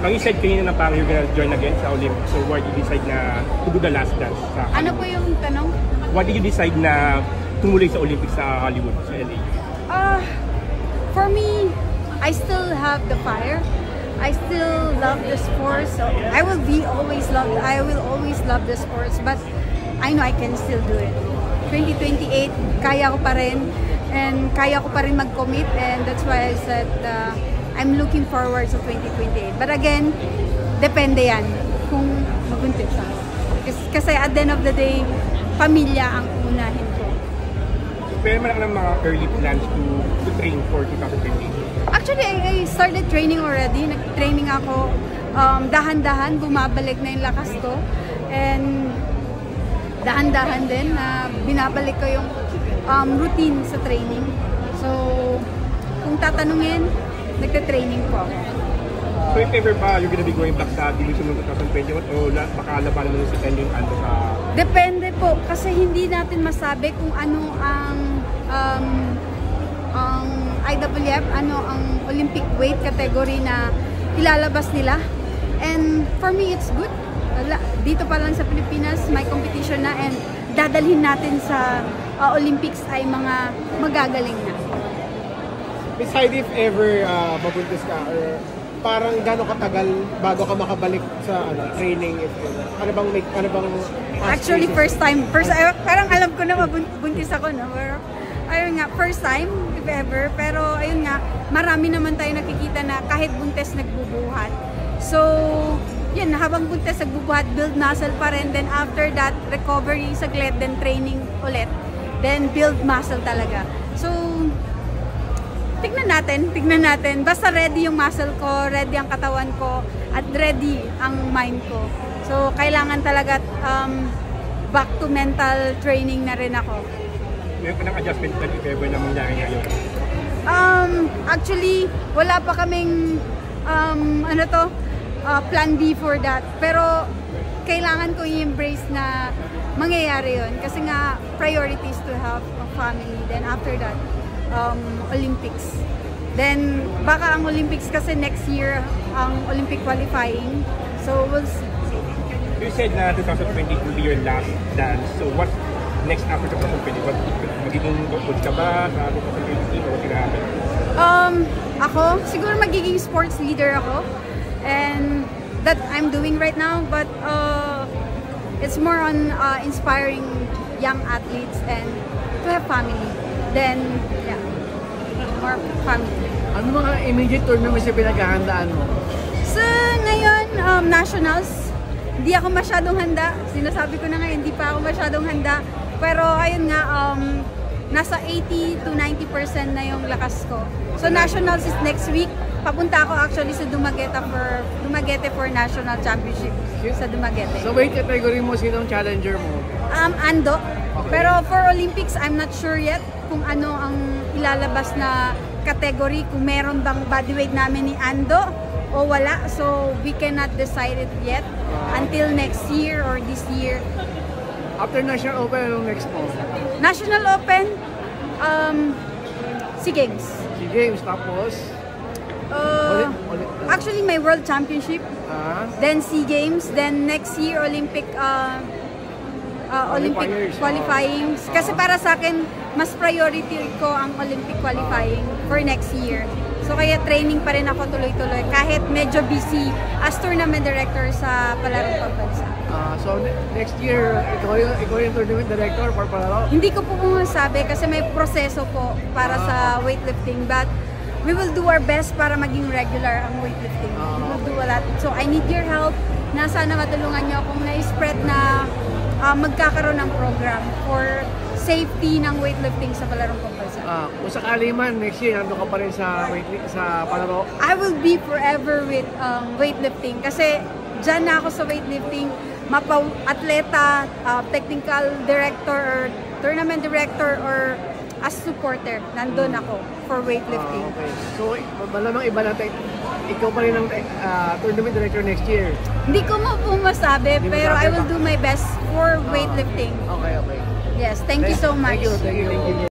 Ang you said kanina na parang you're gonna join again sa Olympics. So why did you decide na to do the last dance sa Hollywood? Ano po yung tanong? Why did you decide na tumuloy sa Olympics sa Hollywood, sa LA? For me, I still have the fire. I still love the sports. So I will always love the sports, but I know I can still do it. 2028, kaya ko pa rin, and kaya ko pa rin mag-commit, and that's why I said I'm looking forward sa 2028. But again, depende yan kung magbuntis siya. Kasi at the end of the day, pamilya ang unahin ko. Pero meron ng mga early plans to train for 2028? Actually, I started training already. Nag-training ako dahan-dahan, bumabalik na yung lakas ko. And dahan-dahan din na binabalik ko yung routine sa training. So, kung tatanungin, nagte-training po ako. So if ever ba you're gonna be going back sa division ng 2021 o baka labanan mo si Ending Ando sa... Depende po, kasi hindi natin masabi kung ano ang IWF, ano ang Olympic weight category na ilalabas nila. And for me, it's good. Dito pa lang sa Pilipinas, may competition na, and dadalhin natin sa Olympics ay mga magagaling na. Miss Heidi, if ever mabuntis ka, or parang gano'ng katagal bago ka makabalik sa training? Ano bang actually, first time. Parang alam ko na mabuntis ako, no? Pero, ayun nga, first time, if ever. Pero, ayun nga, marami naman tayo nakikita na kahit buntis nagbubuhat. So, yun, habang buntis nagbubuhat, build muscle pa rin. Then, after that, recovery saglit, then training ulit. Then, build muscle talaga. So, tignan natin. Basta ready yung muscle ko, ready ang katawan ko, at ready ang mind ko. So, kailangan talaga back to mental training na rin ako. Meron ka ng adjustment na if ever na mangyari ngayon? Actually, wala pa kaming plan B for that. Pero, kailangan ko i-embrace na mangyayari yun. Kasi nga, priorities to have a family. Then after that, Olympics. Then, baka ang Olympics kasi next year ang Olympic qualifying. So, we'll see. You said na 2020 will be your last dance. So, what next after 2020? Magiging coach ka ba sa 2020 o sinabi? Ako, siguro magiging sports leader ako. And that I'm doing right now. But, it's more on inspiring young athletes and to have family. Then, yeah, more family. Ano mga immediate tournaments na pinaghahandaan mo? So, ngayon, nationals, hindi ako masyadong handa. Sinasabi ko na ngayon, hindi pa ako masyadong handa. Pero, ayun nga, nasa 80 to 90% na yung lakas ko. So, nationals is next week. Papunta ako actually sa Dumaguete for National Championship sa Dumaguete. So, weight category mo, sinong challenger mo? Ando. Okay. Pero for Olympics, I'm not sure yet kung ano ang ilalabas na category, kung meron bang bodyweight namin ni Ando o wala. So we cannot decide it yet until next year or this year. After National Open, anong next mo? National Open, SEA Games. SEA Games, tapos? Actually, may World Championship, then SEA Games, then next year Olympic qualifying. Kasi para sa akin, mas priority ko ang Olympic qualifying for next year. So kaya training pa rin ako tuloy-tuloy kahit medyo busy as tournament director sa palarong pambansa. So next year, ikaw yung tournament director for palaro? Hindi ko po masabi kasi may proseso po para sa weightlifting, but we will do our best para maging regular ang weightlifting. We will do a lot. So I need your help na sana matulungan niyo akong na-spread na magkakaroon ng program for safety ng weightlifting sa palarong pambansa. Kung sakali man, next year, nandun ka pa rin sa palaro? I will be forever with weightlifting kasi dyan na ako sa weightlifting, atleta, technical director, or tournament director, or as supporter, nandun ako for weightlifting. Okay. So, malamang iba natin, ikaw pa rin ang tournament director next year? Hindi ko po masabi, pero I will do my best for weightlifting. Okay. Yes, thank you so much. Thank you.